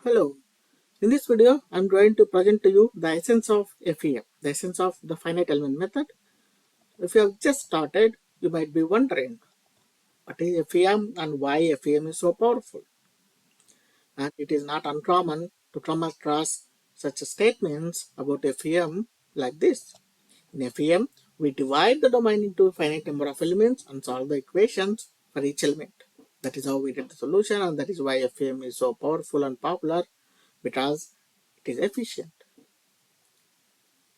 Hello, in this video I am going to present to you the essence of FEM, the essence of the finite element method. If you have just started, you might be wondering what is FEM and why FEM is so powerful. And it is not uncommon to come across such statements about FEM like this. In FEM, we divide the domain into a finite number of elements and solve the equations for each element. That is how we get the solution, and that is why FEM is so powerful and popular, because it is efficient.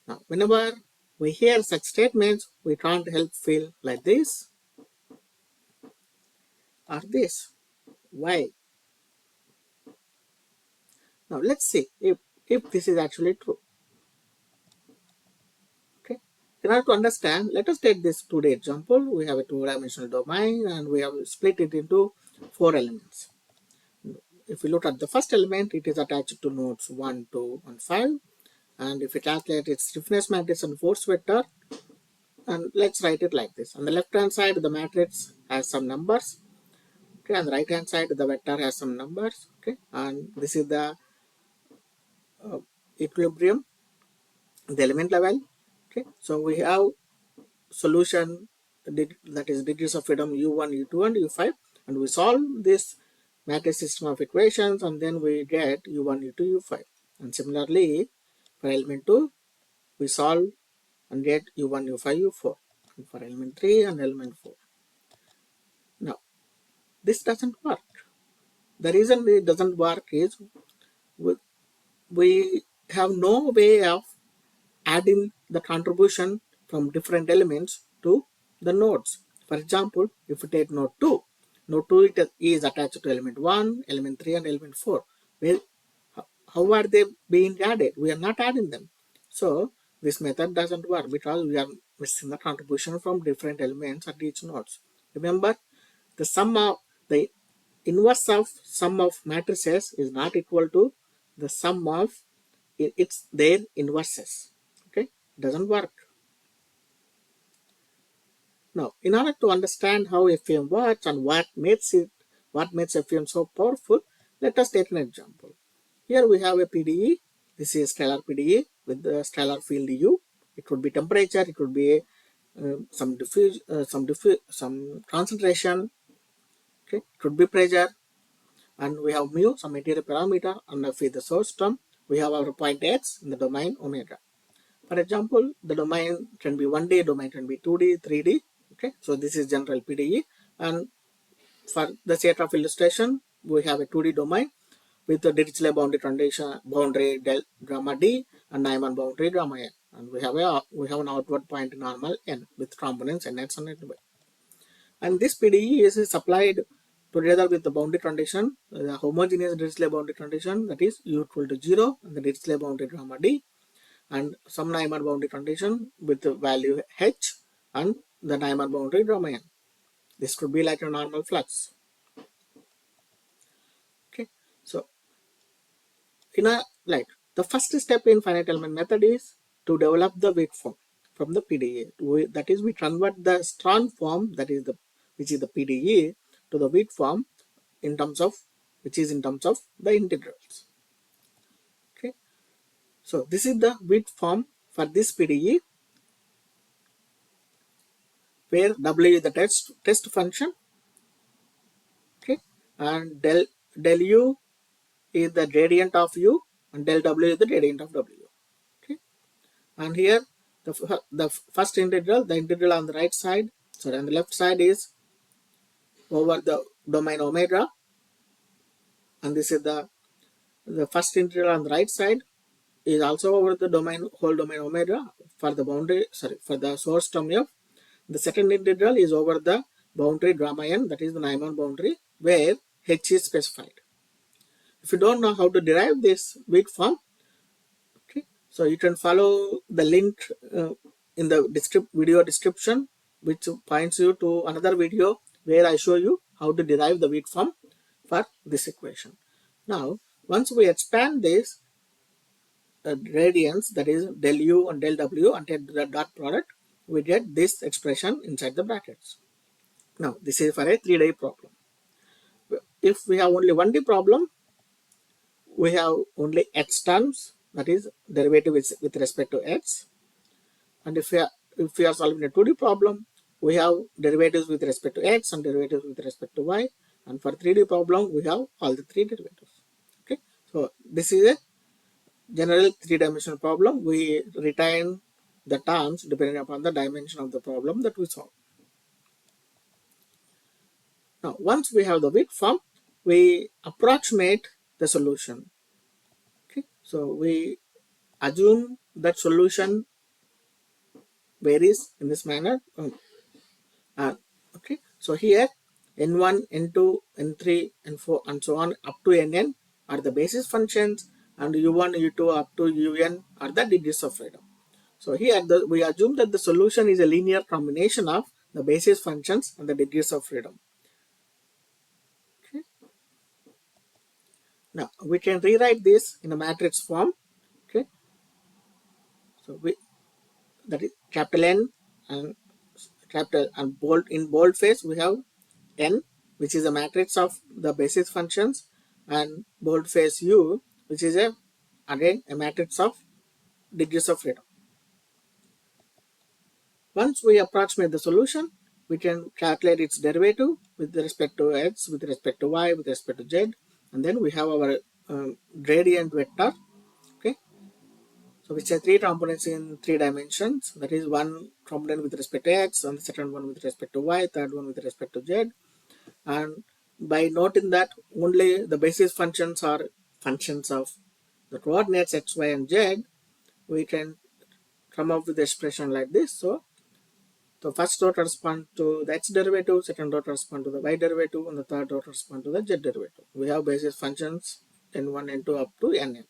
Now, whenever we hear such statements, we can't help feel like this or this. Why? Now, let's see if this is actually true. Okay. In order to understand, let us take this 2D example. We have a two-dimensional domain and we have split it into 4 elements. If we look at the first element, it is attached to nodes 1, 2, and 5. And if we calculate its stiffness matrix and force vector, and let's write it like this. On the left hand side, the matrix has some numbers. Okay, on the right hand side, the vector has some numbers. Okay, and this is the equilibrium, the element level. Okay, so we have solution that is degrees of freedom u1, u2, and u5, and we solve this matrix system of equations, and then we get u1, u2, u5. And similarly, for element 2, we solve and get u1, u5, u4, and for element 3 and element 4. Now, this doesn't work. The reason it doesn't work is we have no way of adding the contribution from different elements to the nodes. For example, if we take node 2, node 2 is attached to element 1, element 3, and element 4. Well, how are they being added? We are not adding them. So this method doesn't work because we are missing the contribution from different elements at each nodes. Remember, the sum of the inverse of sum of matrices is not equal to the sum of it's their inverses. Okay, it doesn't work. Now, in order to understand how FEM works and what makes FEM so powerful, let us take an example. Here we have a PDE. This is scalar PDE with the scalar field U. It could be temperature, it could be some concentration. Okay, it could be pressure, and we have mu, some material parameter, and if the source term, we have our point x in the domain omega. For example, the domain can be 1D, domain can be 2D, 3D. Okay, so this is general PDE, and for the sake of illustration, we have a 2D domain with the Dirichlet boundary del gamma d and Neumann boundary gamma n, and we have an outward point normal n with components nx and ny. And this PDE is supplied together with the boundary condition, the homogeneous Dirichlet boundary condition, that is u equal to 0 and the Dirichlet boundary gamma d, and some Neumann boundary condition with the value h and the Neumann boundary gamma n. This could be like a normal flux. Okay, so the first step in finite element method is to develop the weak form from the PDE. That is, we convert the strong form, which is the PDE, to the weak form in terms of the integrals. Okay, so this is the weak form for this PDE, where W is the test function. Okay, and del U is the gradient of U, and del W is the gradient of W. Okay, and here the first integral, the integral on the right side, sorry, on the left side is over the domain omega, and this is the first integral on the right side is also over the whole domain omega for the boundary, for the source term f. The second integral is over the boundary gamma n, that is the Neumann boundary, where h is specified. If you don't know how to derive this weak form, okay, so you can follow the link in the video description, which points you to another video where I show you how to derive the weak form for this equation. Now, once we expand this gradients, that is del u and del w, and take the dot product, we get this expression inside the brackets. Now, this is for a 3D problem. If we have only 1D problem, we have only x terms, that is derivative is with respect to x. And if we are solving a 2D problem, we have derivatives with respect to x and derivatives with respect to y. And for 3D problem, we have all the three derivatives. Okay, so this is a general three-dimensional problem. We retain the terms depending upon the dimension of the problem that we solve. Now, once we have the width form, we approximate the solution. Okay, so we assume that solution varies in this manner. Okay, so here n1, n2, n3, n4, and so on up to nn are the basis functions, and u1, u2 up to un are the degrees of freedom. So here we assume that the solution is a linear combination of the basis functions and the degrees of freedom. Okay. Now we can rewrite this in a matrix form. Okay, so that is capital N and capital and bold in boldface we have N, which is a matrix of the basis functions, and boldface U, which is again a matrix of degrees of freedom. Once we approximate the solution, we can calculate its derivative with respect to x, with respect to y, with respect to z, and then we have our gradient vector. Okay, so which has three components in three dimensions. That is one component with respect to x, and the second one with respect to y, third one with respect to z. And by noting that only the basis functions are functions of the coordinates x, y, and z, we can come up with the expression like this. So the first dot corresponds to the x derivative, second dot corresponds to the y derivative, and the third dot corresponds to the z derivative. We have basis functions n1, n2 up to nn.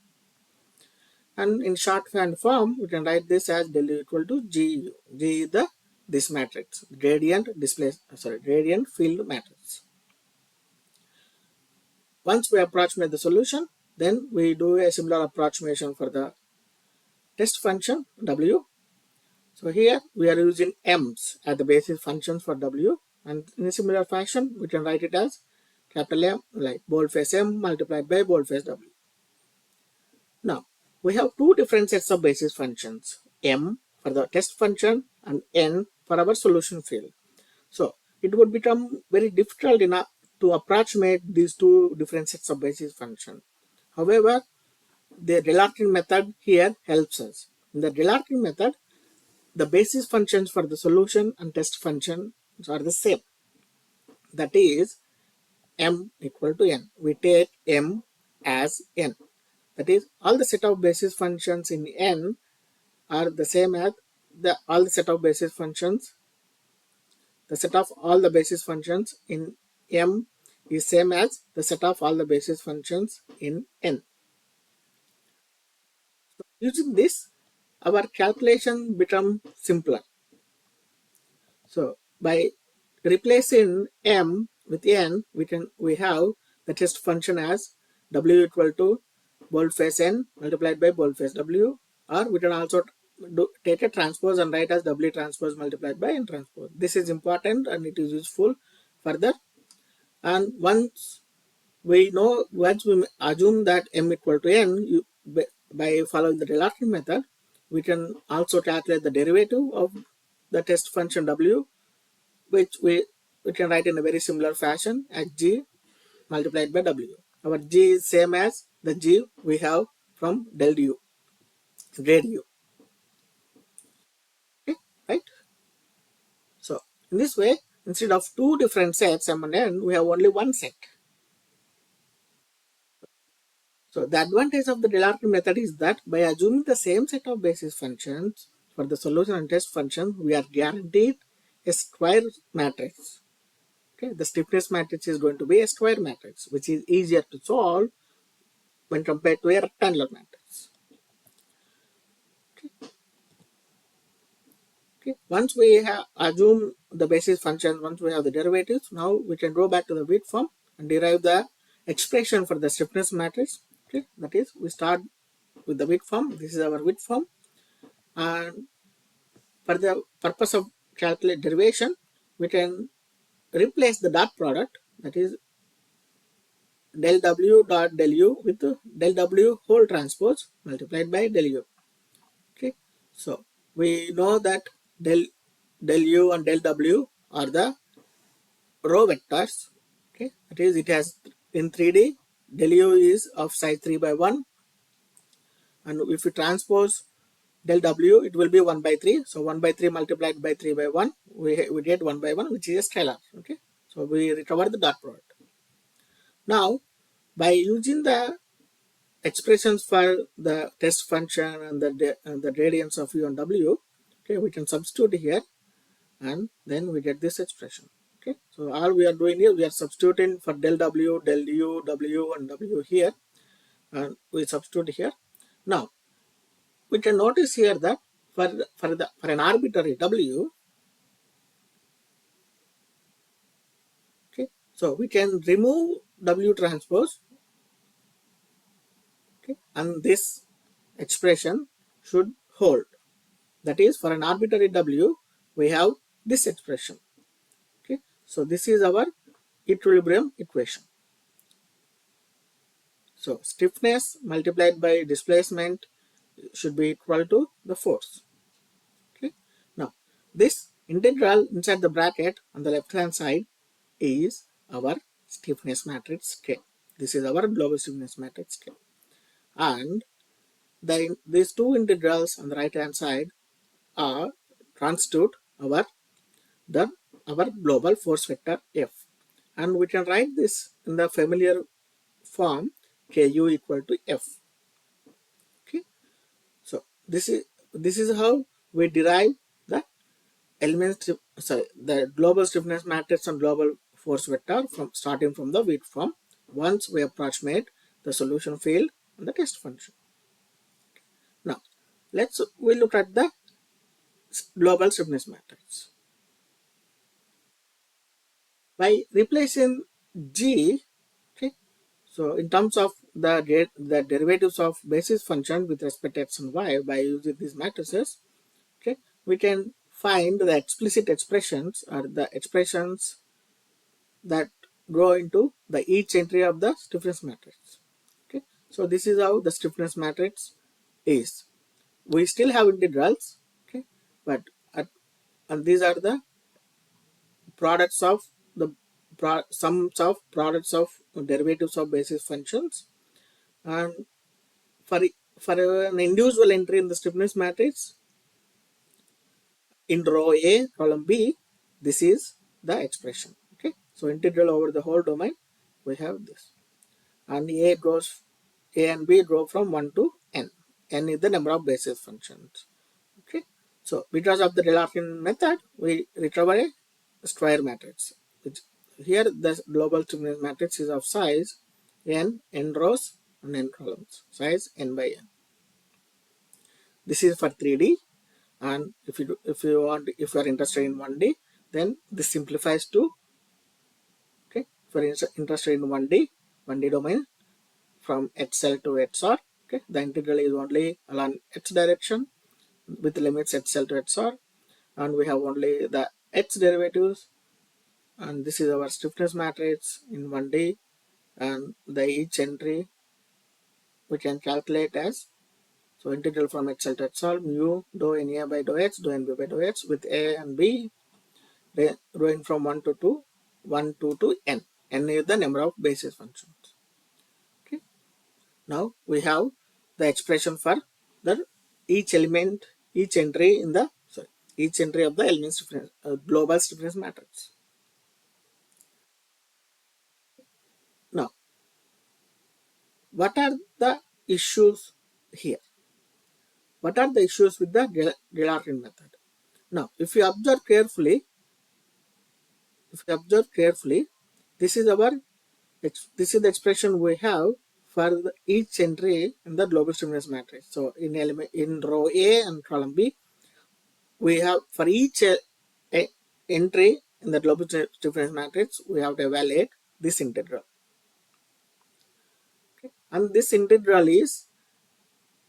And in shorthand form, we can write this as del u equal to Gu. G is this matrix, gradient field matrix. Once we approximate the solution, then we do a similar approximation for the test function w. So here we are using m's as the basis functions for w, and in a similar fashion we can write it as capital M, like boldface M multiplied by boldface w. Now we have two different sets of basis functions, m for the test function and n for our solution field. So it would become very difficult enough to approximate these two different sets of basis functions. However, the Deriving method here helps us. In the Deriving method, the basis functions for the solution and test functions are the same. That is m equal to n. We take m as n. That is, all the set of basis functions in n are the same as all the set of basis functions. The set of all the basis functions in m is same as the set of all the basis functions in n. Using this, our calculation becomes simpler. So by replacing m with n, we have the test function as w equal to boldface n multiplied by boldface w, or we can also take a transpose and write as w transpose multiplied by n transpose. This is important and it is useful further. And once we assume that m equal to n, by following the Deriving method, we can also calculate the derivative of the test function w, which we can write in a very similar fashion as g multiplied by w. Our g is same as the g we have from del u, grade u. Okay, right? So in this way, instead of two different sets m and n, we have only one set. So the advantage of the Deriving method is that by assuming the same set of basis functions for the solution and test function, we are guaranteed a square matrix. Okay, the stiffness matrix is going to be a square matrix, which is easier to solve when compared to a rectangular matrix. Okay. Once we have assumed the basis function, once we have the derivatives, now we can go back to the width form and derive the expression for the stiffness matrix. Okay, that is, we start with the width form. This is our width form, and for the purpose of calculate derivation, we can replace the dot product, that is del W dot del U with del W whole transpose multiplied by del U. Okay, so we know that del U and del W are the row vectors. Okay, that is, it has in 3D del U is of size 3 by 1, and if we transpose del W, it will be 1 by 3. So 1 by 3 multiplied by 3 by 1, we get 1 by 1, which is a scalar. Okay, so we recover the dot product. Now, by using the expressions for the test function and the gradients of U and W, okay, we can substitute here, and then we get this expression. Okay, so all we are doing here, we are substituting for del W, del U, W, and W here, and we substitute here. Now, we can notice here that for an arbitrary W, okay, so we can remove W transpose, okay, and this expression should hold. That is, for an arbitrary W, we have this expression. Okay, so this is our equilibrium equation. So stiffness multiplied by displacement should be equal to the force. Okay, now this integral inside the bracket on the left hand side is our stiffness matrix K. This is our global stiffness matrix K, and these two integrals on the right hand side are constitute our global force vector F, and we can write this in the familiar form Ku equal to F. Okay, so this is how we derive the the global stiffness matrix and global force vector from starting from the weak form, once we approximate the solution field and the test function. Now we look at the global stiffness matrix. By replacing G, okay, so in terms of the derivatives of basis function with respect to x and y, by using these matrices, okay, we can find the explicit expressions or the expressions that go into the each entry of the stiffness matrix. Okay, so this is how the stiffness matrix is. We still have integrals, okay, but and these are the products of the sums of products of derivatives of basis functions, and for an individual entry in the stiffness matrix in row A, column B, this is the expression. Okay, so integral over the whole domain, we have this, and A and B go from 1 to n. N is the number of basis functions. Okay, so because of the Deriving method, we recover a square matrix, which here the global stiffness matrix is of size n rows and n columns, size n by n. This is for 3D, and if you are interested in 1D, then this simplifies to, okay, if you are interested in 1D domain from HL to XR, okay, the integral is only along x direction with limits HL to XR, and we have only the x derivatives, and this is our stiffness matrix in 1D, and the each entry we can calculate as, so integral from XL to XR mu dou NA by dou X dou NB by dou X with A and B ranging from 1 to 2 n. N is the number of basis functions. Okay, now we have the expression for the each entry in the each entry of the element stiffness, global stiffness matrix. Now, what are the issues here? What are the issues with the Deriving method? Now, if you observe carefully, this is the expression we have for each entry in the global stiffness matrix. So in row A and column B, we have for each entry in the global stiffness matrix, we have to evaluate this integral. Okay, and this integral is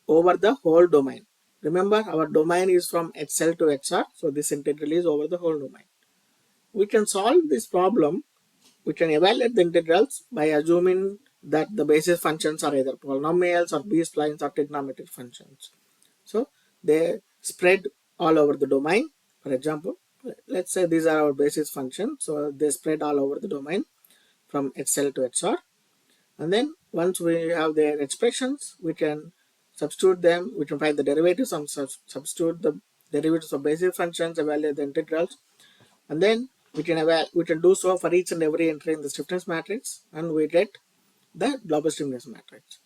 over the whole domain. Remember, our domain is from HL to XR, so this integral is over the whole domain. We can solve this problem, we can evaluate the integrals by assuming that the basis functions are either polynomials or B-splines or trigonometric functions. So they spread all over the domain. For example, let's say these are our basis functions. So they spread all over the domain from XL to XR. And then once we have their expressions, we can substitute them. We can find the derivatives and substitute the derivatives of basis functions, evaluate the integrals, and then we can do so for each and every entry in the stiffness matrix, and we get the global stiffness matrix.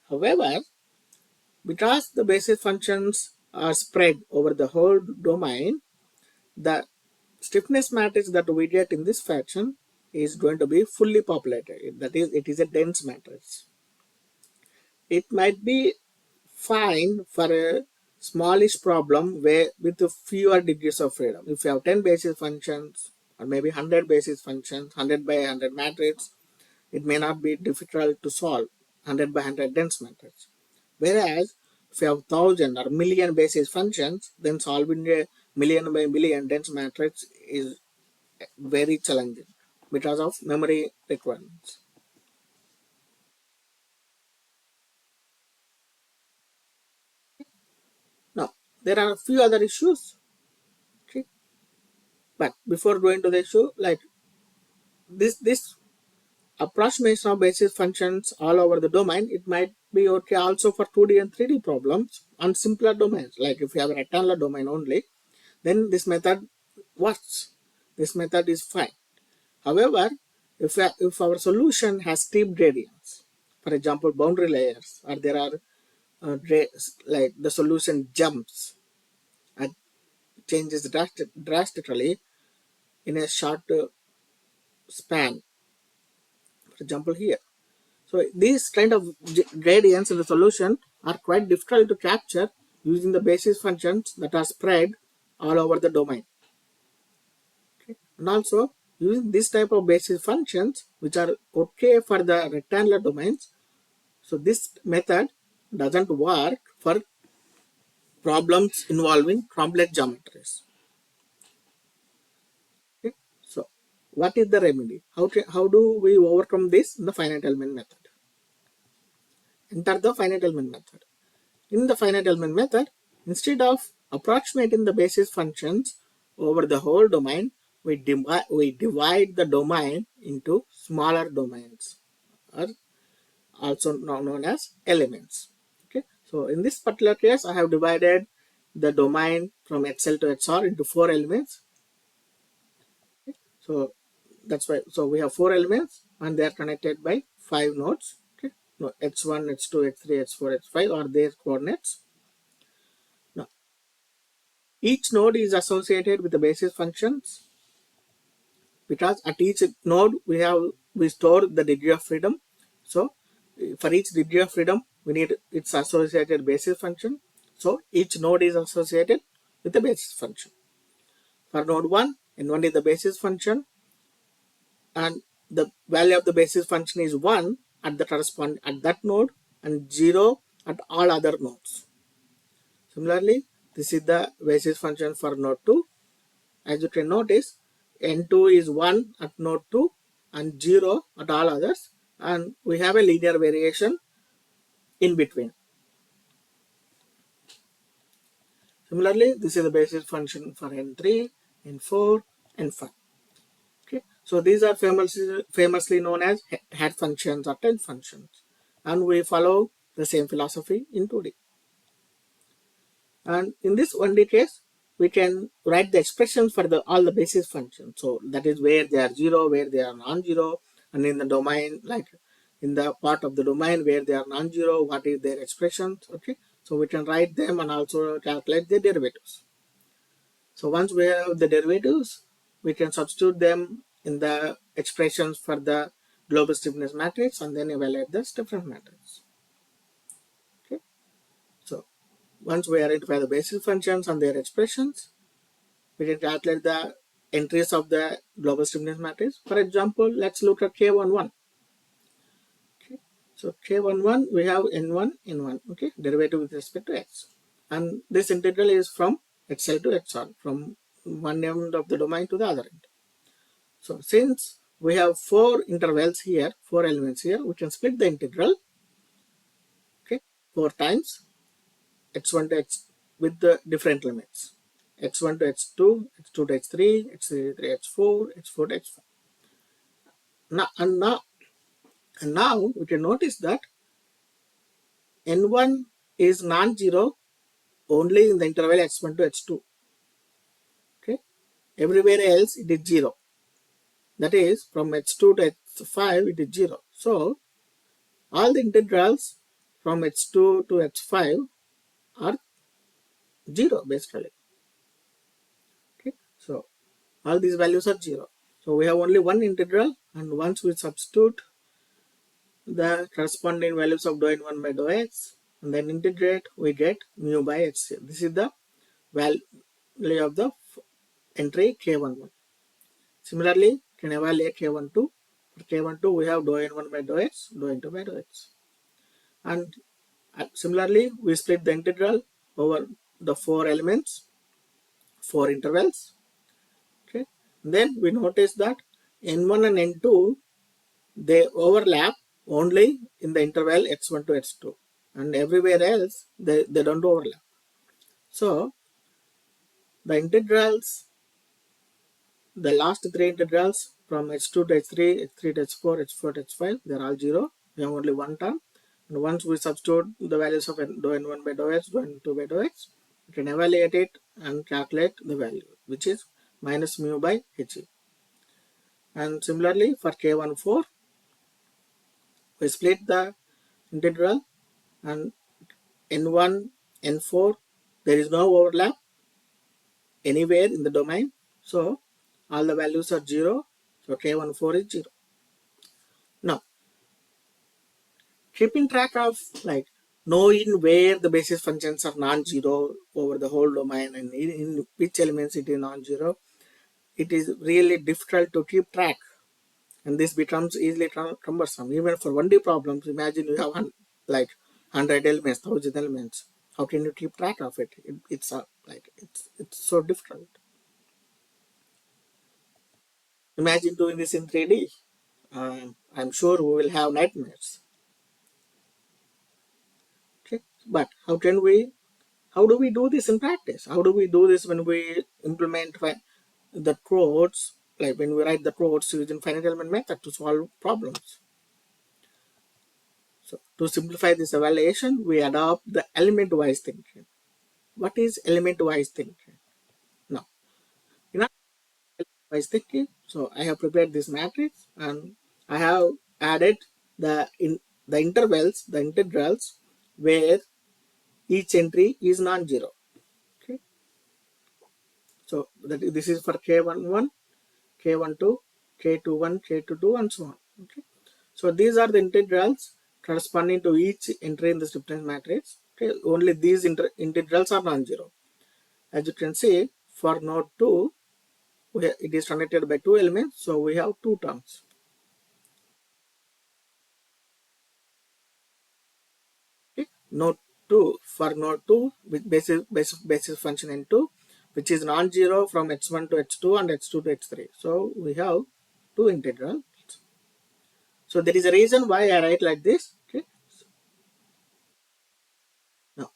However, because the basis functions are spread over the whole domain, the stiffness matrix that we get in this fashion is going to be fully populated. That is, it is a dense matrix. It might be fine for a smallish problem where with fewer degrees of freedom. If you have 10 basis functions or maybe 100 basis functions, 100 by 100 matrix, it may not be difficult to solve 100 by 100 dense matrix. Whereas if you have 1000 or million basis functions, then solving a million by million dense matrix is very challenging because of memory requirements. Now, there are a few other issues. Okay. But before going to the issue, like this approximation of basis functions all over the domain, it might be okay also for 2D and 3D problems on simpler domains. Like if you have a rectangular domain only, then this method works. This method is fine. However, if our solution has steep gradients, for example, boundary layers, or there are like the solution jumps and changes drastically in a short span, for example here. So these kind of gradients in the solution are quite difficult to capture using the basis functions that are spread all over the domain. Okay. And also using this type of basis functions which are okay for the rectangular domains. So this method doesn't work for problems involving complex geometries. Okay. So what is the remedy? How do we overcome this in the finite element method? Enter the finite element method. In the finite element method, instead of approximating the basis functions over the whole domain, we divide the domain into smaller domains, or also known as elements. Okay, so in this particular case, I have divided the domain from XL to XR into 4 elements. Okay, so that's why. So we have 4 elements, and they are connected by 5 nodes. Okay, no, H1, H2, H3, H4, H5 are their coordinates. Now, each node is associated with the basis functions because at each node we store the degree of freedom. So for each degree of freedom, we need its associated basis function. So each node is associated with the basis function. For node 1, N1 is the basis function, and the value of the basis function is 1 at the corresponding at that node and 0 at all other nodes. Similarly, this is the basis function for node 2. As you can notice, N2 is 1 at node 2 and 0 at all others, and we have a linear variation in between. Similarly, this is the basis function for N3, N4, N5. Okay, so these are famously known as head functions or tail functions, and we follow the same philosophy in 2D. And in this 1D case, we can write the expressions for all the basis functions. So that is where they are 0, where they are non-zero, and in the domain, like in the part of the domain where they are non-zero, what is their expressions. Okay, so we can write them and also calculate the derivatives. So once we have the derivatives, we can substitute them in the expressions for the global stiffness matrix and then evaluate the stiffness matrix. Okay, so once we identify the basis functions and their expressions, we can calculate the entries of the global stiffness matrix. For example, let's look at K11. Okay, so K11, we have N1, N1, okay, derivative with respect to X. And this integral is from XL to XR, from one end of the domain to the other end. So since we have 4 intervals here, 4 elements here. We can split the integral, okay, 4 times x1 to x with the different limits. x1 to x2, x2 to x3, x3 to x4, x4 to x5. Now we can notice that n1 is non-zero only in the interval x1 to x2. Okay, everywhere else it is 0. That is, from x2 to x5 it is 0. So all the integrals from x2 to x5 are 0 basically. Okay, so all these values are 0. So we have only one integral, and once we substitute the corresponding values of dou n1 by dou x and then integrate, we get mu by x. This is the value of the entry k11. Similarly, can evaluate k12. For k12, we have dou n1 by dou x, dou n2 by dou x. And similarly, we split the integral over the 4 elements, 4 intervals. Okay. Then we notice that n1 and n2, they overlap only in the interval x1 to x2, and everywhere else they don't overlap. So the integrals, the last 3 integrals from h2 to h3, h3 to h4, h4 to h5, they are all 0. We have only one term. And once we substitute the values of dou n1 by dou x, dou n2 by dou x, we can evaluate it and calculate the value, which is minus mu by he. And similarly for k14, we split the integral, and n1, n4, there is no overlap anywhere in the domain. So all the values are 0. So k14 is 0. Now, keeping track of like knowing where the basis functions are non-zero over the whole domain and in which elements it is non-zero, it is really difficult to keep track, and this becomes easily cumbersome. Even for 1D problems, imagine you have like 100 elements, 1000 elements. How can you keep track of it? It's so difficult. Imagine doing this in 3D. I'm sure we will have nightmares. Okay, but how do we do this in practice? How do we do this when we implement the codes, like when we write the codes using finite element method to solve problems? So to simplify this evaluation, we adopt the element-wise thinking. What is element-wise thinking? Now, in element-wise thinking, so I have prepared this matrix and I have added the intervals, the integrals, where each entry is non-zero. Okay, so this is for k11, k12, k21, k22, and so on. Okay, so these are the integrals corresponding to each entry in the stiffness matrix. Okay, only these integrals are non-zero. As you can see, for node 2, it is connected by 2 elements, so we have 2 terms. Okay, node 2, for node 2 with basis function n2, which is non-zero from h1 to h2 and h2 to h3. So we have 2 integrals. So there is a reason why I write like this. Okay. Now,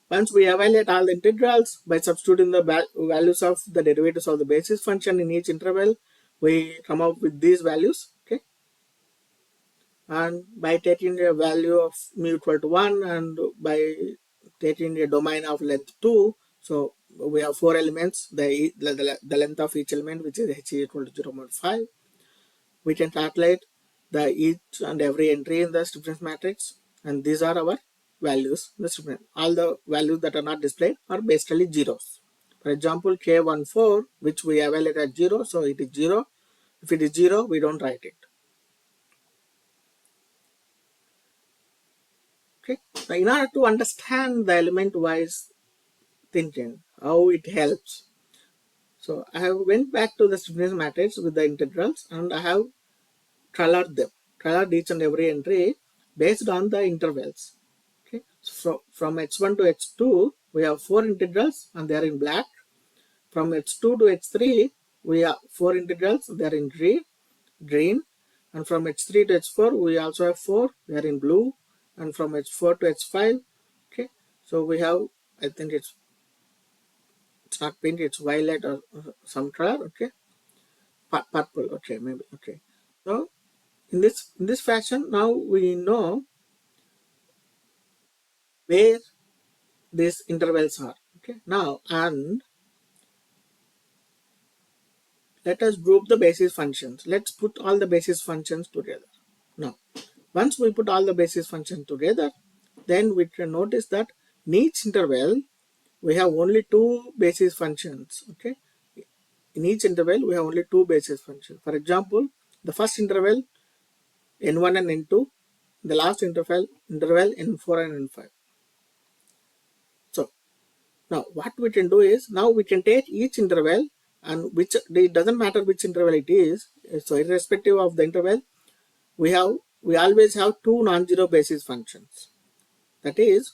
once we evaluate all the integrals by substituting the values of the derivatives of the basis function in each interval, we come up with these values. Okay, and by taking a value of mu equal to 1 and by taking a domain of length 2, so we have 4 elements, the length of each element, which is h equal to 0.5. We can calculate the each and every entry in the stiffness matrix, and these are our values. All the values that are not displayed are basically zeros. For example, k14, which we evaluate at 0, so it is 0. If it is 0, we don't write it. Okay. Now, in order to understand the element-wise thinking, how it helps, so I have went back to the stiffness matrix with the integrals and I have colored each and every entry based on the intervals. Okay, so from h1 to h2, we have 4 integrals and they are in black. From h2 to h3, we have 4 integrals, they are in green, and from H3 to H4 we also have 4, they are in blue, and from H4 to H5, okay, so we have, I think it's not pink, it's violet or some color, okay, purple, okay, maybe, okay. So in this fashion, now we know where these intervals are, okay. Now, and let us group the basis functions. Let's put all the basis functions together. Now, once we put all the basis functions together, then we can notice that in each interval we have only 2 basis functions, okay. In each interval we have only 2 basis functions. For example, the first interval n1 and n2, the last interval n4 and n5. So now what we can do is, now we can take each interval, and which, it doesn't matter which interval it is, so irrespective of the interval, we always have 2 non-zero basis functions. That is,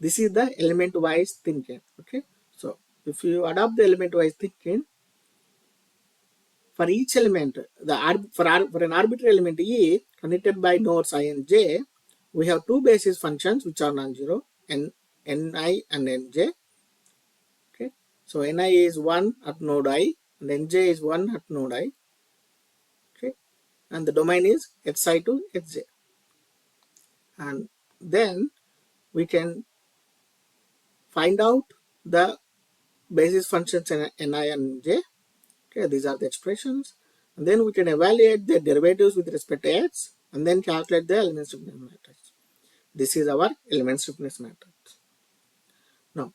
this is the element wise thinking, okay. So if you adopt the element wise thinking, for each element, for an arbitrary element E connected by nodes I and j, we have 2 basis functions which are non-zero, ni and nj, okay. So ni is 1 at node I and nj is 1 at node I, okay, and the domain is xi to xj, and then we can find out the basis functions in ni and j, okay. These are the expressions, and then we can evaluate the derivatives with respect to x, and then calculate the element stiffness matrix. This is our element stiffness matrix. Now,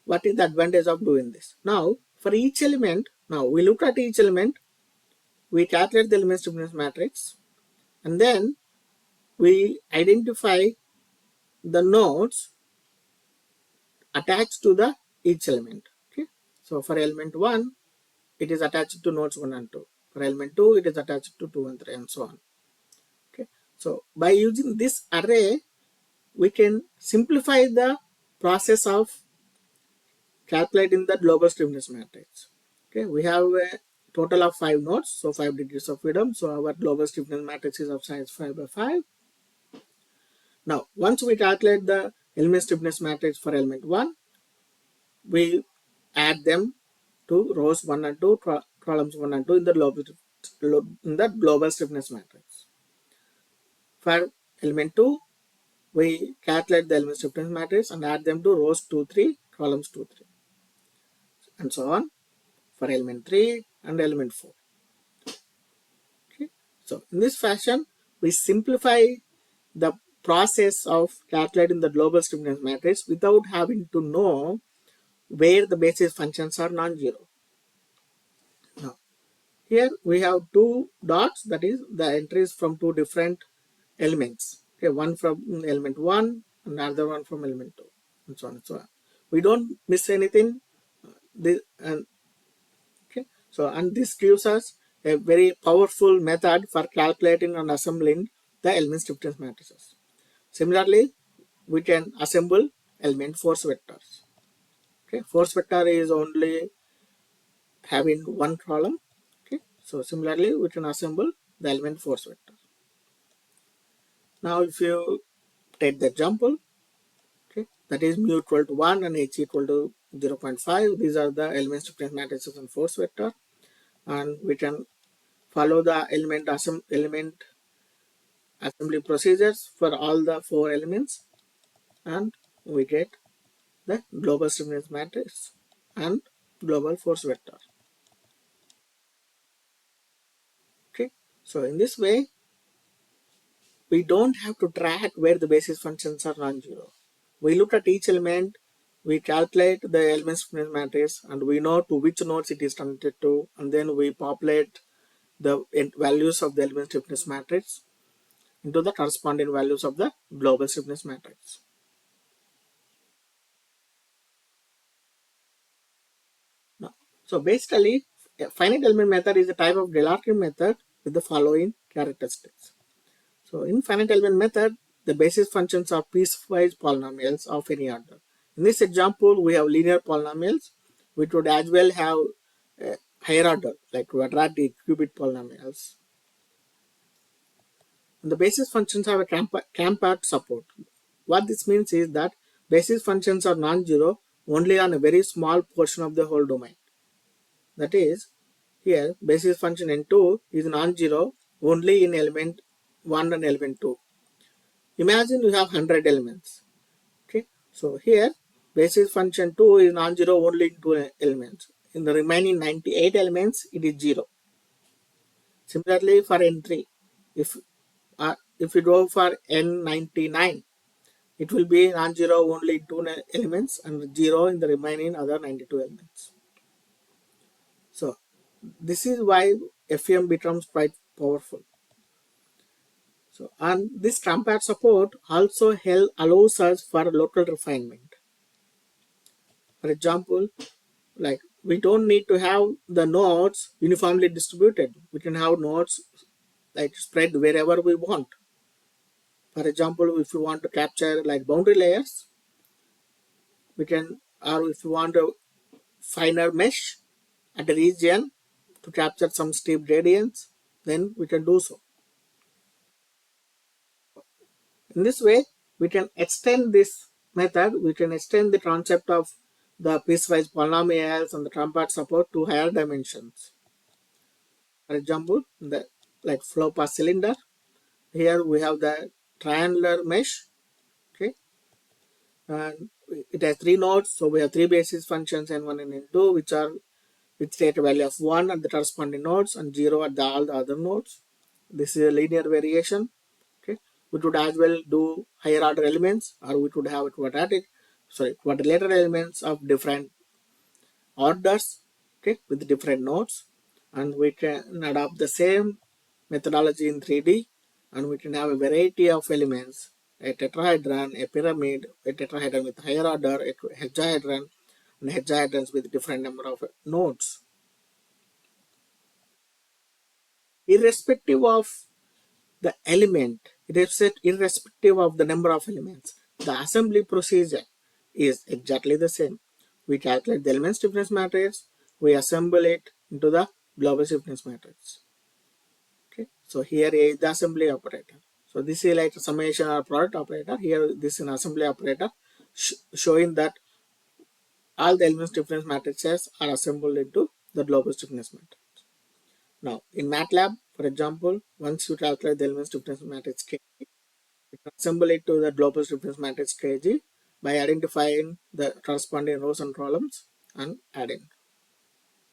what is the advantage of doing this? Now, for each element, now we look at each element, we calculate the element stiffness matrix, and then we identify the nodes attached to the each element, okay. So for element 1, it is attached to nodes 1 and 2. For element 2, it is attached to 2 and 3, and so on, okay. So by using this array, we can simplify the process of calculating the global stiffness matrix, okay. We have a total of 5 nodes, so 5 degrees of freedom, so our global stiffness matrix is of size 5 by 5. Now, once we calculate the element stiffness matrix for element 1, we add them to rows 1 and 2, columns 1 and 2 in the global stiffness matrix. For element 2, we calculate the element stiffness matrix and add them to rows 2, 3, columns 2, 3, and so on for element 3 and element 4. Okay. So in this fashion, we simplify the process of calculating the global stiffness matrix without having to know where the basis functions are non-zero. Now, here we have 2 dots, that is the entries from 2 different elements. Okay, one from element 1 and another one from element 2, and so on and so on. We don't miss anything. Okay, so and this gives us a very powerful method for calculating and assembling the element stiffness matrices. Similarly, we can assemble element force vectors. Okay, force vector is only having one column. Okay, so similarly, we can assemble the element force vector. Now, if you take the example, okay, that is mu equal to 1 and h equal to 0.5. These are the element stiffness matrices and force vector, and we can follow the element assembly procedures for all the 4 elements, and we get the global stiffness matrix and global force vector. Okay, so in this way, we don't have to track where the basis functions are non-zero. We look at each element, we calculate the element stiffness matrix, and we know to which nodes it is connected to, and then we populate the values of the element stiffness matrix into the corresponding values of the global stiffness matrix. Now, so basically, a finite element method is a type of Galerkin method with the following characteristics. So in finite element method, the basis functions are piecewise polynomials of any order. In this example, we have linear polynomials, which would as well have higher order, like quadratic, qubit polynomials. And the basis functions have a compact support. What this means is that basis functions are non-zero only on a very small portion of the whole domain. That is, here basis function n2 is non-zero only in element 1 and element 2. Imagine you have 100 elements. Okay, so here basis function 2 is non-zero only in 2 elements. In the remaining 98 elements, it is 0. Similarly, for n3, if you go for n99, it will be non-zero only in 2 elements and 0 in the remaining other 92 elements. So this is why FEM becomes quite powerful. So, and this compact support also allows us for local refinement. For example, like we don't need to have the nodes uniformly distributed. We can have nodes like spread wherever we want. For example, if you want to capture like boundary layers, we can, or if you want a finer mesh at a region to capture some steep gradients, then we can do so. In this way, we can extend this method, we can extend the concept of the piecewise polynomials and the compact support to higher dimensions. For example, the like flow path cylinder, here we have the triangular mesh, okay, and it has 3 nodes, so we have 3 basis functions n1 and n2, which take a value of 1 at the corresponding nodes and 0 at all the other nodes. This is a linear variation. Okay, we could as well do higher order elements, or we could have quadrilateral elements of different orders, okay, with different nodes, and we can adopt the same methodology in 3D, and we can have a variety of elements: a tetrahedron, a pyramid, a tetrahedron with higher order, a hexahedron, and hexahedrons with different number of nodes. Irrespective of the element, irrespective of the number of elements, the assembly procedure is exactly the same. We calculate the element stiffness matrix, we assemble it into the global stiffness matrix. Okay, so here is the assembly operator. So this is like a summation or product operator. Here this is an assembly operator showing that all the element stiffness matrices are assembled into the global stiffness matrix. Now in MATLAB, for example, once you calculate the element stiffness matrix K, you can assemble it to the global stiffness matrix KG by identifying the corresponding rows and columns and adding.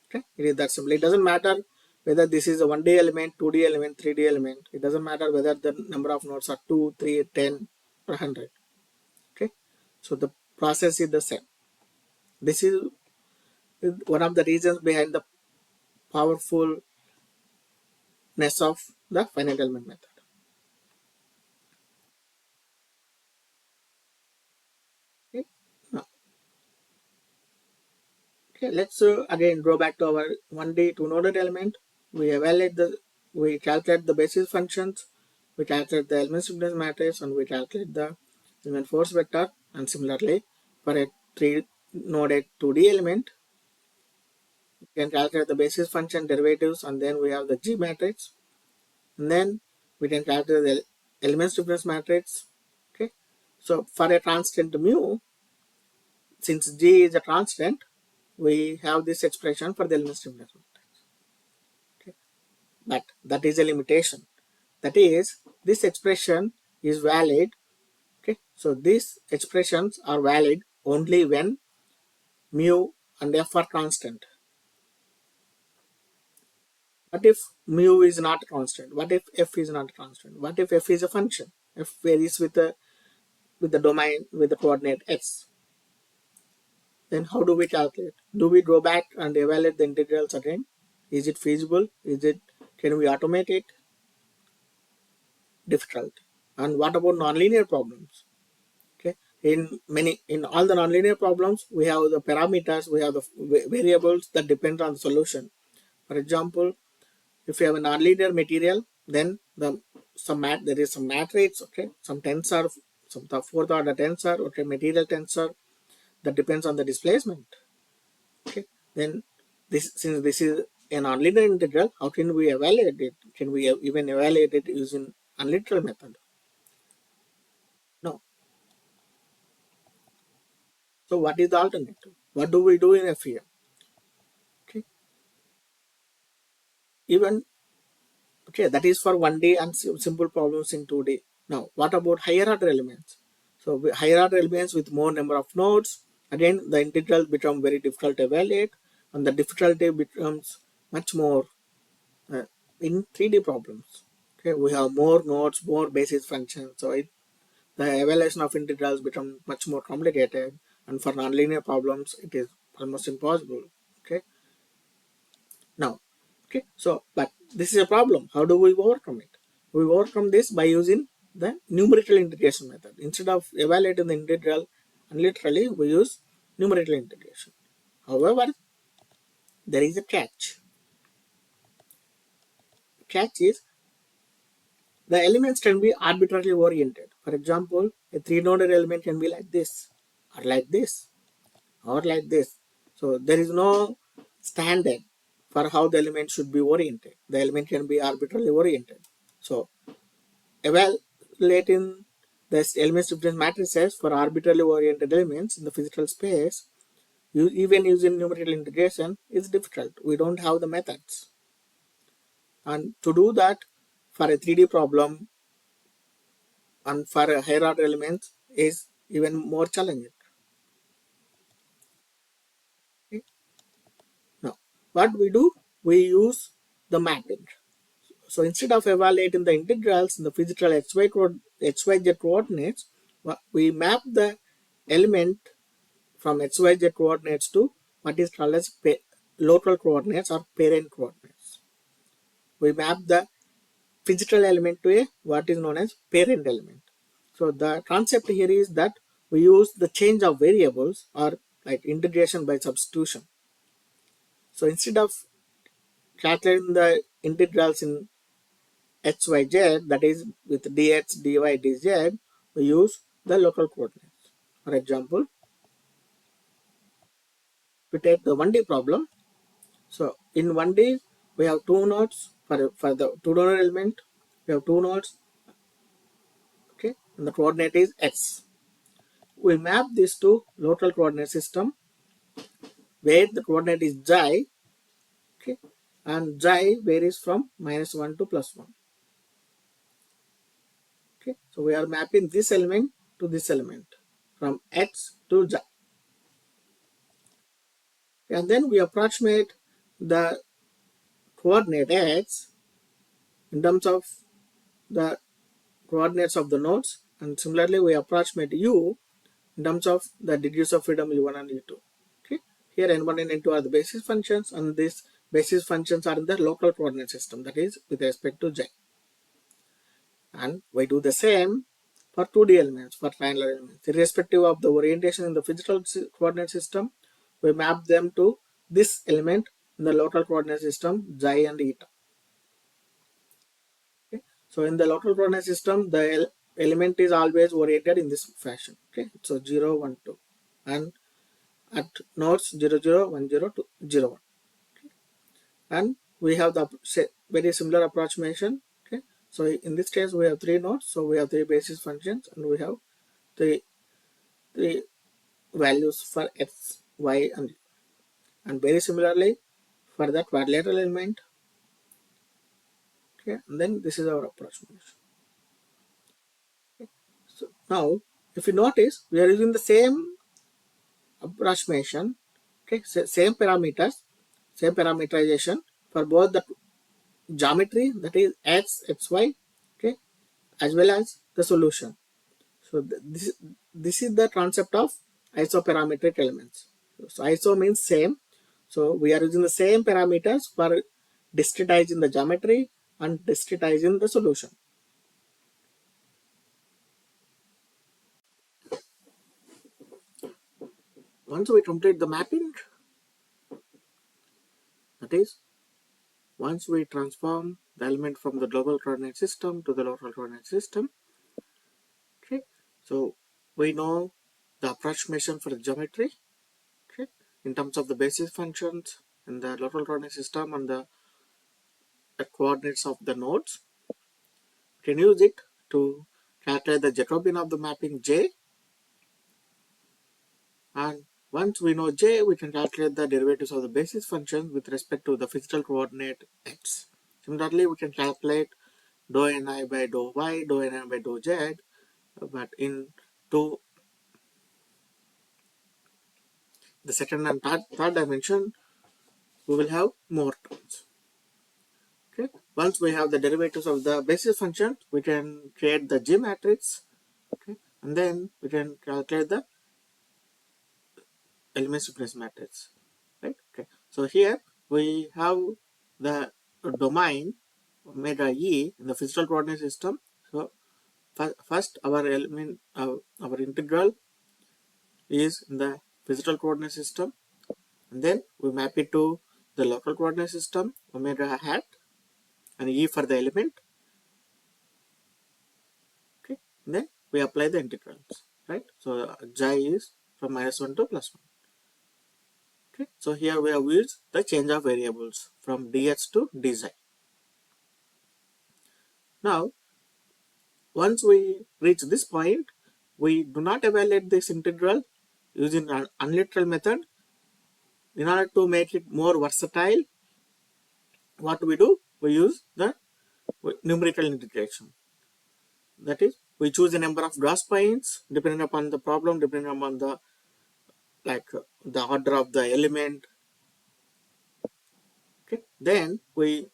Okay, it is that simple. It doesn't matter whether this is a 1D element, 2D element, 3D element. It doesn't matter whether the number of nodes are 2, 3, 10, or 100. Okay, so the process is the same. This is one of the reasons behind the powerfulness of the finite element method. Okay, now, okay, let's again go back to our 1D 2-noded element. We calculate the basis functions, we calculate the element stiffness matrix, and we calculate the element force vector. And similarly, for a 3-noded 2D element, we can calculate the basis function derivatives, and then we have the G matrix, and then we can calculate the element stiffness matrix. Okay, so for a constant mu, since G is a constant, we have this expression for the element stiffness matrix. Okay, but that is a limitation. That is, this expression is valid. Okay, so these expressions are valid only when mu and f are constant. What if mu is not constant? What if f is not constant? What if f is a function? F varies with the domain with the coordinate x. Then how do we calculate? Do we go back and evaluate the integrals again? Is it feasible? Can we automate it? Difficult. And what about nonlinear problems? Okay, in all the nonlinear problems, we have the parameters, we have the variables that depend on the solution. For example, if you have a nonlinear material, then there is some matrix, okay, some tensor, some fourth order tensor, okay, material tensor that depends on the displacement. Okay, then since this is an nonlinear integral, how can we evaluate it? Can we even evaluate it using unliteral method? No. So what is the alternative? What do we do in FEM? Okay. Even okay, that is for 1D and simple problems in 2D. Now, what about higher order elements? So higher order elements with more number of nodes, again the integrals become very difficult to evaluate, and the difficulty becomes much more in 3D problems. Okay, we have more nodes, more basis functions, so the evaluation of integrals become much more complicated, and for nonlinear problems it is almost impossible. Okay, now, okay, so but this is a problem. How do we overcome it? We overcome this by using the numerical integration method. Instead of evaluating the integral and literally we use numerical integration. However, there is a catch. The catch is the elements can be arbitrarily oriented. For example, a three-noded element can be like this, or like this, or like this. So there is no standard for how the element should be oriented. The element can be arbitrarily oriented. So evaluating the element difference matrices for arbitrarily oriented elements in the physical space, even using numerical integration, is difficult. We don't have the methods. And to do that for a 3D problem and for a higher order elements is even more challenging. Okay? Now, what we do, we use the mapping. So instead of evaluating the integrals in the physical XYZ coordinates, we map the element from XYZ coordinates to what is called as local coordinates or parent coordinates. We map the physical element to a what is known as parent element. So the concept here is that we use the change of variables or like integration by substitution. So instead of calculating the integrals in XYZ, that is with dx, dy, dz, we use the local coordinates. For example, we take the 1D problem. So in 1D, we have two nodes for the two-node element. We have two nodes, okay, and the coordinate is x. We map this to local coordinate system where the coordinate is xi, okay, and xi varies from -1 to +1. Okay, so we are mapping this element to this element from x to xi, and then we approximate the coordinate x in terms of the coordinates of the nodes, and similarly we approximate u in terms of the degrees of freedom u1 and u2. Okay, here n1 and n2 are the basis functions, and these basis functions are in the local coordinate system, that is with respect to j. And we do the same for 2D elements, for triangular elements, irrespective of the orientation in the physical coordinate system. We map them to this element in the local coordinate system, xi and eta. Okay, so in the local coordinate system, the element is always oriented in this fashion. Okay, so 0, 1, 2, and at nodes 0, 0, 1, 0, 2, 0, 1. Okay. And we have the very similar approximation. Okay, so in this case we have three nodes, so we have three basis functions, and we have three values for x, y, and u. And very similarly for the quadrilateral element. Okay, and then this is our approximation. Okay. So now if you notice, we are using the same approximation, okay, same parameters, same parameterization for both the geometry, that is x, xy, okay, as well as the solution. So this is the concept of isoparametric elements. So iso means same. So we are using the same parameters for discretizing the geometry and discretizing the solution. Once we complete the mapping, that is, once we transform the element from the global coordinate system to the local coordinate system, okay, so we know the approximation for the geometry, okay, in terms of the basis functions in the local coordinate system and the coordinates of the nodes. We can use it to calculate the Jacobian of the mapping J, and once we know J, we can calculate the derivatives of the basis function with respect to the physical coordinate x. Similarly, we can calculate dou ni by dou y, dou ni by dou z, but in the second and third dimension, we will have more terms. Okay. Once we have the derivatives of the basis function, we can create the G matrix. Okay. And then we can calculate the element stiffness matrix. Right. Okay. So here we have the domain omega E in the physical coordinate system. So first our our integral is in the physical coordinate system, and then we map it to the local coordinate system omega hat and E for the element. Okay, and then we apply the integrals, right? So J is from -1 to +1. Okay, so here we have used the change of variables from dx to dz. Now, once we reach this point, we do not evaluate this integral using an unliteral method. In order to make it more versatile, what do? We use the numerical integration. That is, we choose a number of gross points depending upon the problem, depending upon the the order of the element. Okay, then we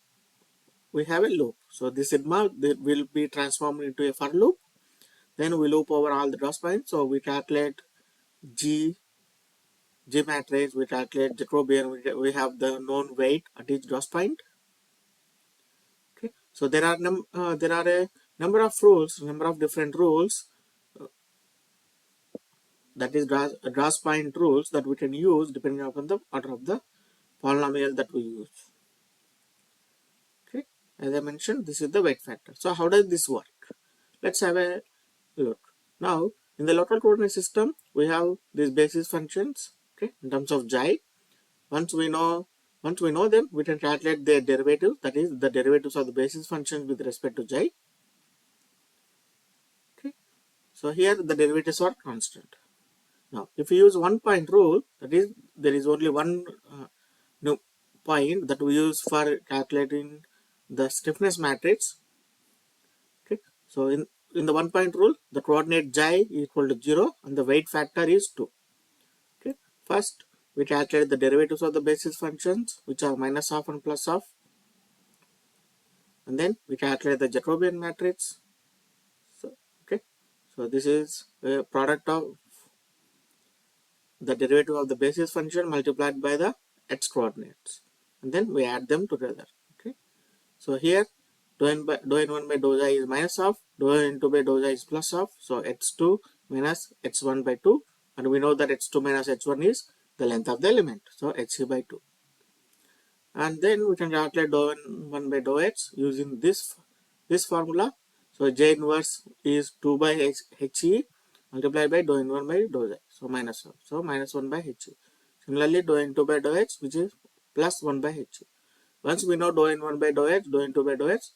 have a loop. So this sigma will be transformed into a for loop. Then we loop over all the gross points. So we calculate G matrix, we calculate Jacobian, we have the known weight at each gross point. Okay, so there are a number of rules, number of different rules, that is gross point rules that we can use depending upon the order of the polynomial that we use. Okay, as I mentioned, this is the weight factor. So how does this work? Let's have a look. Now, in the local coordinate system, we have these basis functions. Okay, in terms of J. Once we know them, we can calculate their derivative. That is, the derivatives of the basis functions with respect to J. Okay, so here the derivatives are constant. Now, if you use one point rule, that is, there is only one point that we use for calculating the stiffness matrix. Okay, so in the one point rule, the coordinate J is equal to 0 and the weight factor is 2. Okay, first we calculate the derivatives of the basis functions, which are minus half and plus half, and then we calculate the Jacobian matrix. So, okay, so this is a product of the derivative of the basis function multiplied by the x coordinates, and then we add them together. Okay, so here dou n1 by dou I is minus half, dou n2 by dou I is plus half, so x2 minus x1 by 2, and we know that x2 minus h1 is the length of the element, so hc by 2. And then we can calculate dou n1 by dou x using this formula. So J inverse is 2 by he multiplied by dou n1 by dou z, so minus 1. So minus 1 by he. Similarly, dou n2 by dou x, which is plus 1 by he. Once we know dou n1 by dou x, dou n2 by dou x,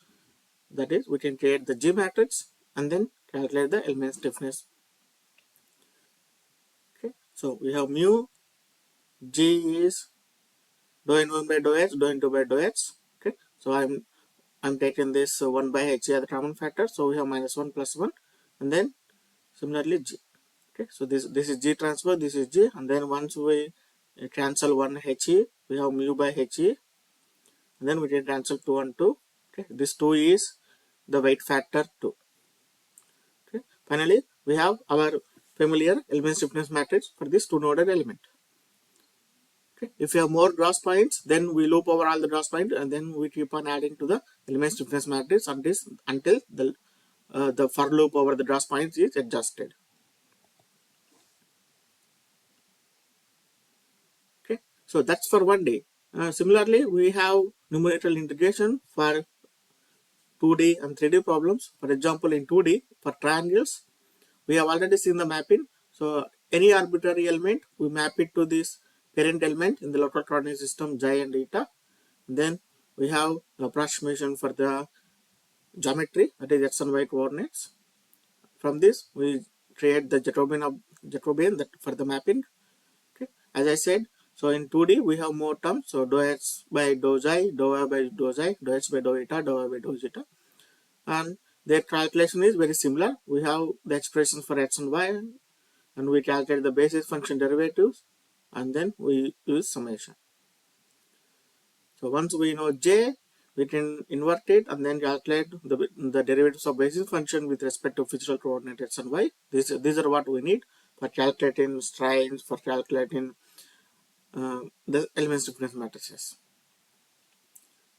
that is, we can create the G matrix and then calculate the element stiffness. Okay, so we have mu G is dou n1 by dou x, dou n2 by dou x. Okay, so I'm taking this 1 by h as the common factor, so we have minus 1 plus 1, and then similarly G. Okay, so this is G transfer, this is G, and then once we cancel 1 he, we have mu by he, and then we can cancel 2 and 2. Okay, this 2 is the weight factor 2. Okay, finally we have our familiar element stiffness matrix for this two-noded element. Okay, if you have more gross points, then we loop over all the gross points, and then we keep on adding to the element stiffness matrix until the for loop over the gross points is adjusted. Okay, so that's for 1D. Similarly, we have numerical integration for 2D and 3D problems. For example, in 2D, for triangles, we have already seen the mapping. So any arbitrary element, we map it to this parent element in the local coordinate system xi and eta. Then we have the approximation for the geometry, that is x and y coordinates. From this we create the Jacobian that for the mapping. Okay, as I said, so in 2D we have more terms. So dou x by dou xi, dou y by dou xi, dou x by dou eta, dou y by dou zeta, and their calculation is very similar. We have the expressions for x and y, and we calculate the basis function derivatives, and then we use summation. So once we know j, we can invert it and then calculate the derivatives of basis function with respect to physical coordinate x and y. These are what we need for calculating strains, for calculating the element stiffness matrices.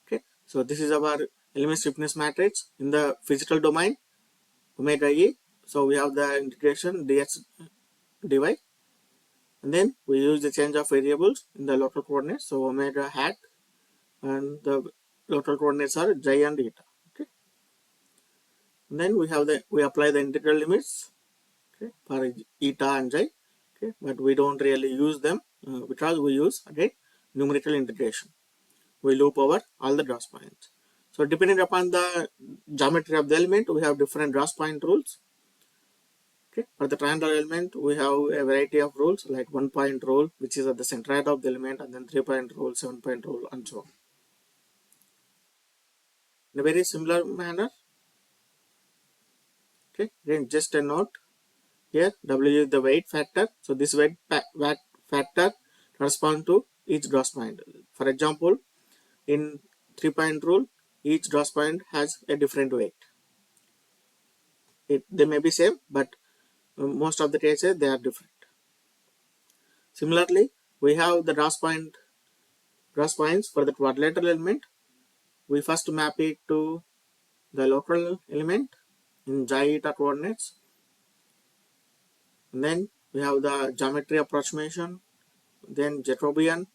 Okay, so this is our element stiffness matrix in the physical domain, omega e. So we have the integration dx dy, and then we use the change of variables in the local coordinates. So omega hat, and the local coordinates are xi and eta. Okay, and then we apply the integral limits, okay, for eta and xi. Okay, but we don't really use them because we use again numerical integration. We loop over all the Gauss points. So depending upon the geometry of the element, we have different Gauss point rules. Okay, for the triangular element, we have a variety of rules like 1-point rule, which is at the centroid of the element, and then 3-point rule, 7-point rule, and so on. In a very similar manner, okay, again just a note here, W is the weight factor. So this weight factor corresponds to each Gauss point. For example, in 3-point rule, each Gauss point has a different weight. They may be same, but most of the cases they are different. Similarly, we have the Gauss points for the quadrilateral element. We first map it to the local element in xi eta coordinates, and then we have the geometry approximation, then Jacobian,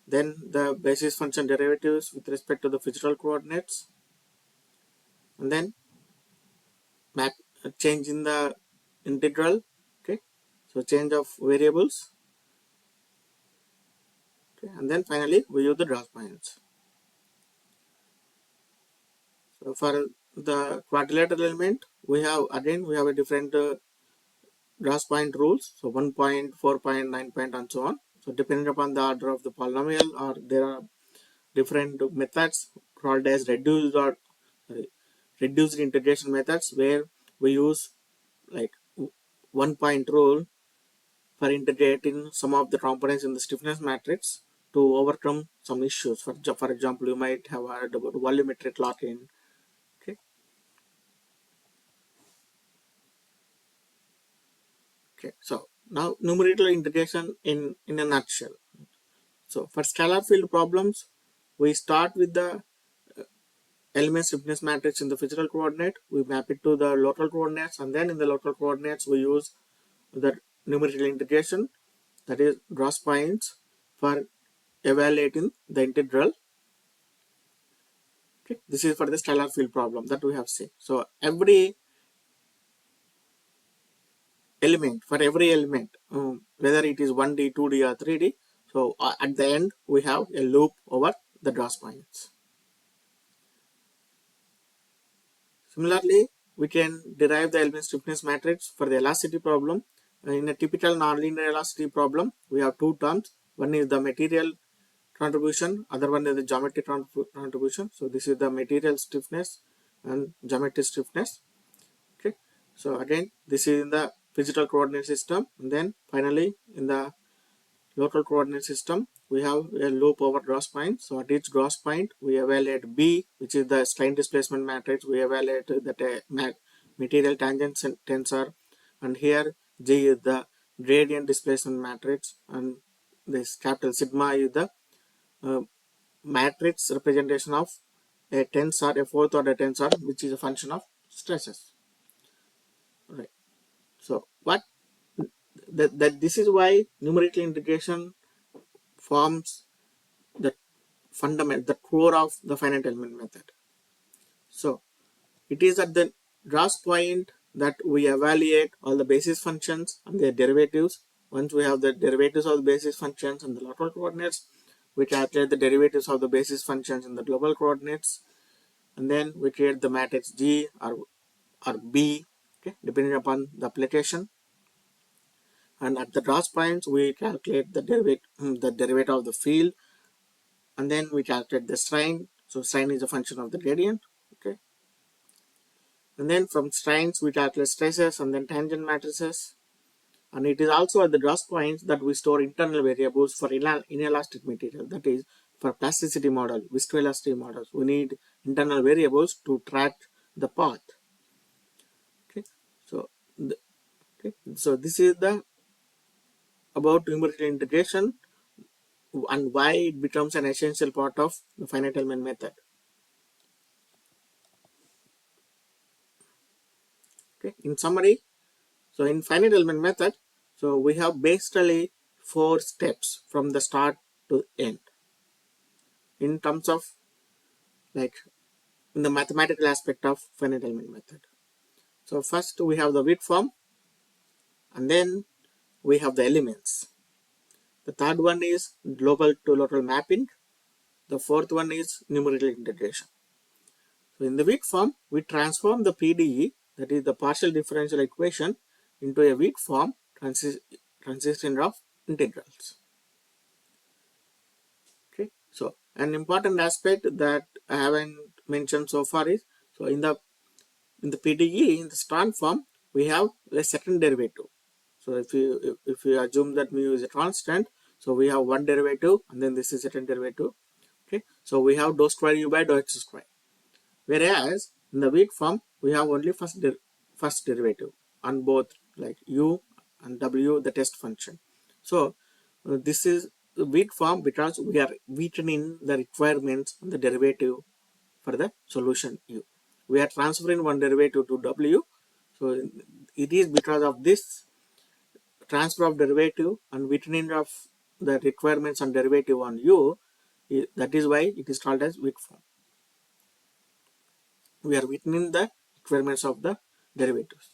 then the basis function derivatives with respect to the physical coordinates, and then change in the integral. Okay, so change of variables. Okay, and then finally we use the Gauss points. So for the quadrilateral element, we have a different Gauss point rules. So 1 point, 4 point, 9 point, and so on. So depending upon the order of the polynomial, or there are different methods called as reduced integration methods, where we use like 1 point rule for integrating some of the components in the stiffness matrix to overcome some issues. For example, you might have heard about volumetric lock-in. Okay. Okay. So now numerical integration in a nutshell. So for scalar field problems, we start with the element stiffness matrix in the physical coordinate. We map it to the local coordinates, and then in the local coordinates we use the numerical integration, that is Gauss points, for evaluating the integral. Okay, this is for the scalar field problem that we have seen. So every element, whether it is 1D, 2D, or 3D, so at the end we have a loop over the Gauss points. Similarly, we can derive the element stiffness matrix for the elasticity problem. In a typical nonlinear elasticity problem, we have two terms. One is the material contribution, other one is the geometry contribution. So this is the material stiffness and geometry stiffness. Okay. So again, this is in the physical coordinate system, and then finally in the local coordinate system, we have a loop over Gauss point. So at each Gauss point, we evaluate B, which is the strain displacement matrix. We evaluate the material tangent tensor, and here G is the gradient displacement matrix, and this capital sigma is the matrix representation of a tensor, a fourth order tensor, which is a function of stresses. Right. So this is why numerical integration forms the the core of the finite element method. So it is at the Gauss point that we evaluate all the basis functions and their derivatives once we have the derivatives of the basis functions in the local coordinates, we calculate the derivatives of the basis functions in the global coordinates, and then we create the matrix G or B, okay, depending upon the application. And at the cross points, we calculate the derivative of the field, and then we calculate the strain. So strain is a function of the gradient, okay. And then from strains, we calculate stresses and then tangent matrices. And it is also at the cross points that we store internal variables for inelastic material. That is, for plasticity model, viscoelastic models, we need internal variables to track the path. Okay, so so this is the about numerical integration and why it becomes an essential part of the finite element method. Okay, in summary, so in finite element method, so we have basically 4 steps from the start to end in terms of like in the mathematical aspect of finite element method. So first we have the weak form, and then we have the elements. The third one is global to local mapping. The fourth one is numerical integration. So in the weak form, we transform the PDE, that is the partial differential equation, into a weak form consisting of integrals. Okay, so an important aspect that I haven't mentioned so far is, so in the PDE, in the strand form, we have a second derivative. So if you assume that mu is a constant, so we have one derivative and then this is second derivative. Okay, so we have dou square u by dou x square. Whereas in the weak form, we have only first derivative on both like u and w, the test function. So this is the weak form because we are weakening the requirements on the derivative for the solution u. We are transferring one derivative to w. So it is because of this transfer of derivative and weakening of the requirements on derivative on u, that is why it is called as weak form. We are weakening the requirements of the derivatives.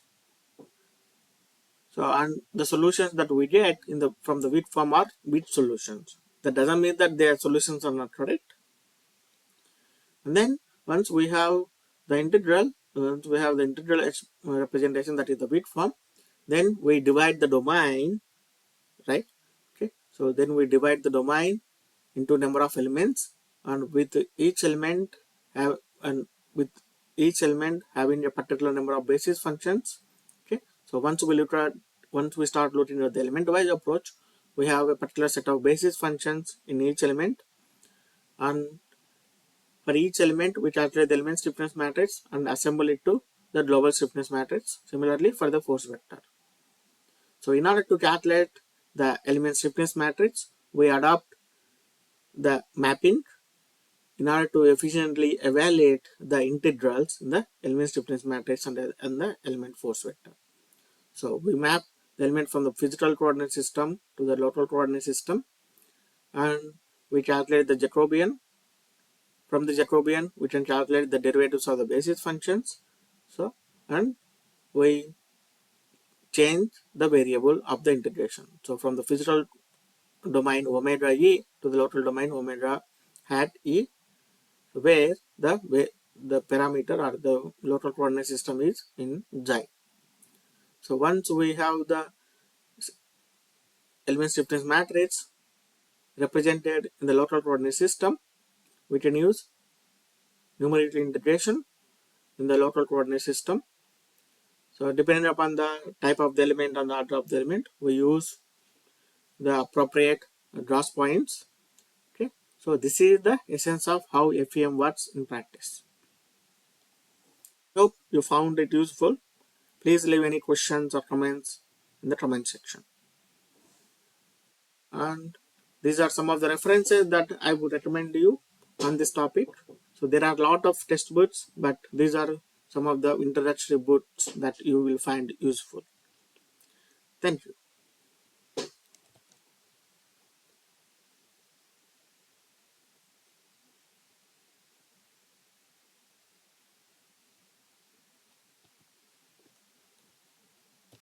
So and the solutions that we get from the weak form are weak solutions. That doesn't mean that their solutions are not correct. And then once we have the integral, representation, that is the weak form, then we divide the domain, right? Okay, so then we divide the domain into number of elements, and with each element having a particular number of basis functions. Okay, so once we start looking at the element wise approach, we have a particular set of basis functions in each element, and for each element we calculate the element stiffness matrix and assemble it to the global stiffness matrix. Similarly for the force vector. So in order to calculate the element stiffness matrix, we adopt the mapping in order to efficiently evaluate the integrals in the element stiffness matrix and the element force vector. So we map the element from the physical coordinate system to the local coordinate system, and we calculate the Jacobian. From the Jacobian, we can calculate the derivatives of the basis functions. So, and we change the variable of the integration. So from the physical domain omega e to the local domain omega hat e, where the parameter or the local coordinate system is in xi. So once we have the element stiffness matrix represented in the local coordinate system, we can use numerical integration in the local coordinate system. So depending upon the type of the element and the order of the element, we use the appropriate cross points. Okay, so this is the essence of how FEM works in practice. Hope you found it useful. Please leave any questions or comments in the comment section. And these are some of the references that I would recommend you on this topic. So there are a lot of test books, but these are some of the introductory books that you will find useful. Thank you.